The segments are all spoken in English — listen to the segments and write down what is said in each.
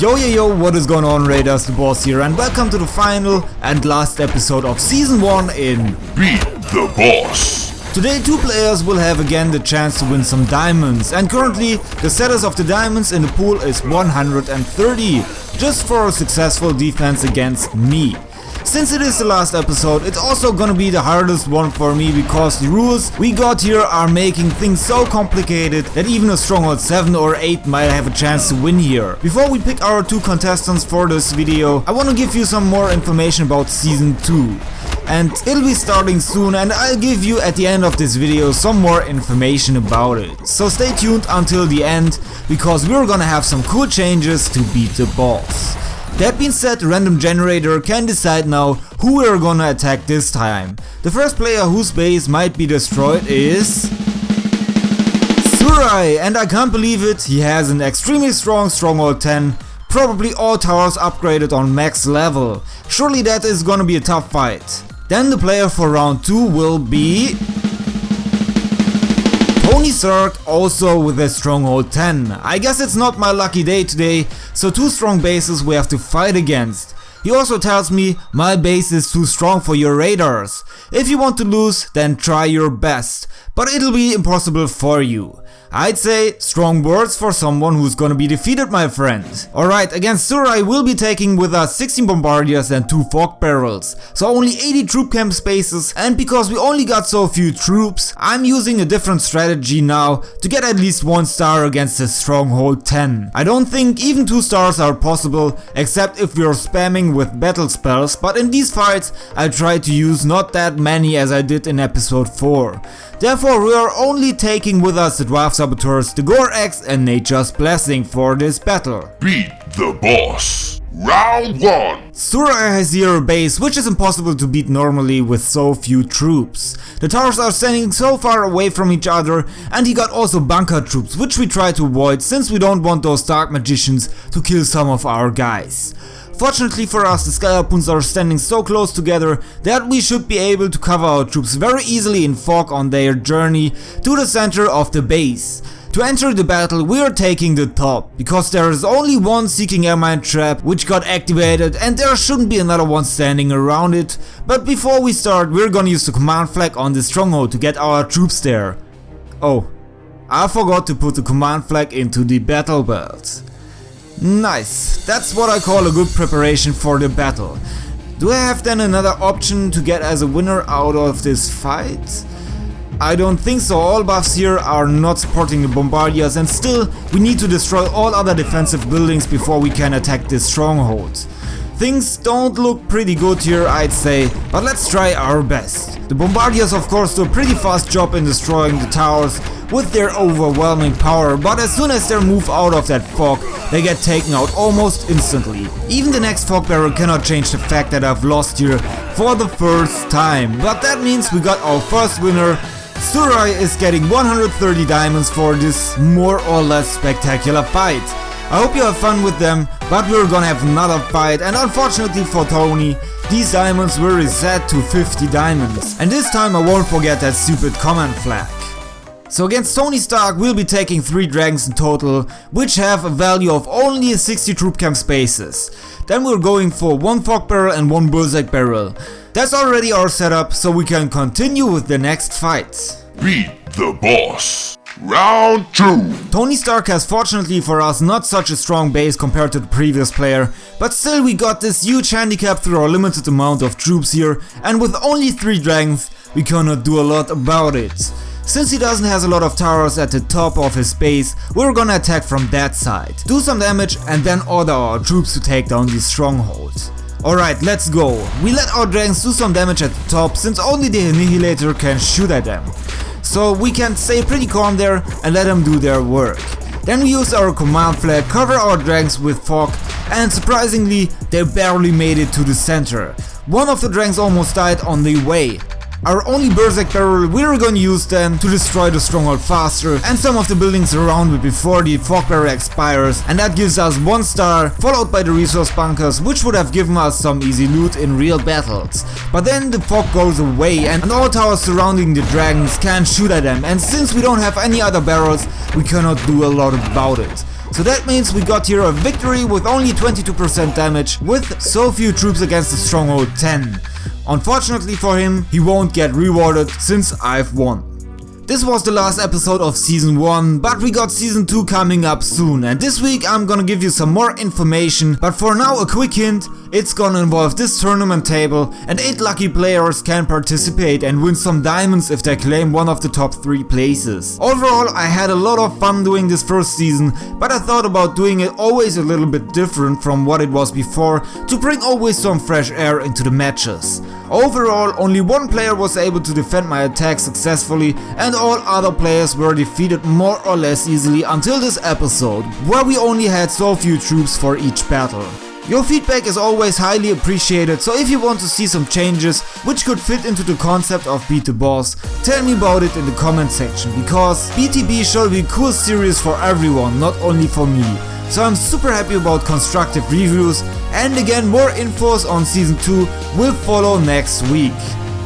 Yo, what is going on, Raiders? The Boss here, and welcome to the final and last episode of Season 1 in Beat The Bozzz. Today 2 players will have again the chance to win some diamonds, and currently the status of the diamonds in the pool is 130, just for a successful defense against me. Since it is the last episode, it's also gonna be the hardest one for me because the rules we got here are making things so complicated that even a stronghold 7 or 8 might have a chance to win here. Before we pick our 2 contestants for this video, I wanna give you some more information about Season 2. And it'll be starting soon, and I'll give you at the end of this video some more information about it. So stay tuned until the end, because we're gonna have some cool changes to Beat The Bozzz. That being said, the random generator can decide now who we're gonna attack this time. The first player whose base might be destroyed is Surai, and I can't believe it, he has an extremely strong stronghold 10, probably all towers upgraded on max level. Surely that is gonna be a tough fight. Then the player for round 2 will be Tony Stark, also with a stronghold 10. I guess it's not my lucky day today, so 2 strong bases we have to fight against. He also tells me my base is too strong for your raiders. If you want to lose, then try your best, but it'll be impossible for you. I'd say strong words for someone who's gonna be defeated, my friend. Alright, against Surai we'll be taking with us 16 bombardiers and 2 fog barrels, so only 80 troop camp spaces, and because we only got so few troops, I'm using a different strategy now to get at least 1 star against the stronghold 10. I don't think even 2 stars are possible, except if we're spamming with battle spells, but in these fights I try to use not that many as I did in episode 4. Therefore we are only taking with us the Dwarf Saboteurs, the Gore Axe and Nature's Blessing for this battle. Beat The Bozzz. Round 1. Surai has here a base which is impossible to beat normally with so few troops. The towers are standing so far away from each other, and he got also bunker troops which we try to avoid since we don't want those dark magicians to kill some of our guys. Fortunately for us, the Sky Harpoons are standing so close together that we should be able to cover our troops very easily in fog on their journey to the center of the base. To enter the battle we are taking the top, because there is only one Seeking Airmine trap which got activated and there shouldn't be another one standing around it. But before we start we're gonna use the command flag on the stronghold to get our troops there. Oh, I forgot to put the command flag into the battle belt. Nice, that's what I call a good preparation for the battle. Do I have then another option to get as a winner out of this fight? I don't think so. All buffs here are not supporting the bombardiers, and still we need to destroy all other defensive buildings before we can attack this stronghold. Things don't look pretty good here, I'd say, but let's try our best. The bombardiers of course do a pretty fast job in destroying the towers with their overwhelming power, but as soon as they move out of that fog, they get taken out almost instantly. Even the next fog barrel cannot change the fact that I've lost here for the first time, but that means we got our first winner. Surai is getting 130 diamonds for this more or less spectacular fight. I hope you have fun with them, but we're gonna have another fight, and unfortunately for Tony, these diamonds will reset to 50 diamonds. And this time I won't forget that stupid command flag. So against Tony Stark we'll be taking 3 dragons in total, which have a value of only 60 troop camp spaces. Then we're going for 1 fog barrel and 1 bullseye barrel. That's already our setup, so we can continue with the next fight. Beat The Bozzz. Round 2. Tony Stark has fortunately for us not such a strong base compared to the previous player, but still we got this huge handicap through our limited amount of troops here, and with only 3 dragons we cannot do a lot about it. Since he doesn't have a lot of towers at the top of his base, we're gonna attack from that side, do some damage and then order our troops to take down the stronghold. Alright, let's go. We let our dragons do some damage at the top since only the Annihilator can shoot at them. So we can stay pretty calm there and let them do their work. Then we use our command flag, cover our dragons with fog, and surprisingly they barely made it to the center. One of the dragons almost died on the way. Our only Berserk barrel we're gonna use then to destroy the stronghold faster and some of the buildings around it before the fog barrel expires, and that gives us 1 star, followed by the resource bunkers, which would have given us some easy loot in real battles. But then the fog goes away and all towers surrounding the dragons can shoot at them, and since we don't have any other barrels we cannot do a lot about it. So that means we got here a victory with only 22% damage with so few troops against the stronghold 10. Unfortunately for him, he won't get rewarded since I've won. This was the last episode of Season 1, but we got Season 2 coming up soon, and this week I'm gonna give you some more information, but for now a quick hint, it's gonna involve this tournament table, and 8 lucky players can participate and win some diamonds if they claim one of the top 3 places. Overall, I had a lot of fun doing this first season, but I thought about doing it always a little bit different from what it was before, to bring always some fresh air into the matches. Overall, only one player was able to defend my attack successfully, and all other players were defeated more or less easily until this episode, where we only had so few troops for each battle. Your feedback is always highly appreciated, so if you want to see some changes which could fit into the concept of Beat The Bozzz, tell me about it in the comment section, because BTB should be a cool series for everyone, not only for me. So I'm super happy about constructive reviews, and again, more infos on Season 2 will follow next week.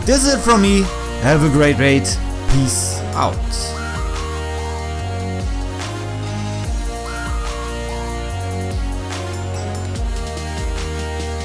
This is it from me, have a great raid, peace out.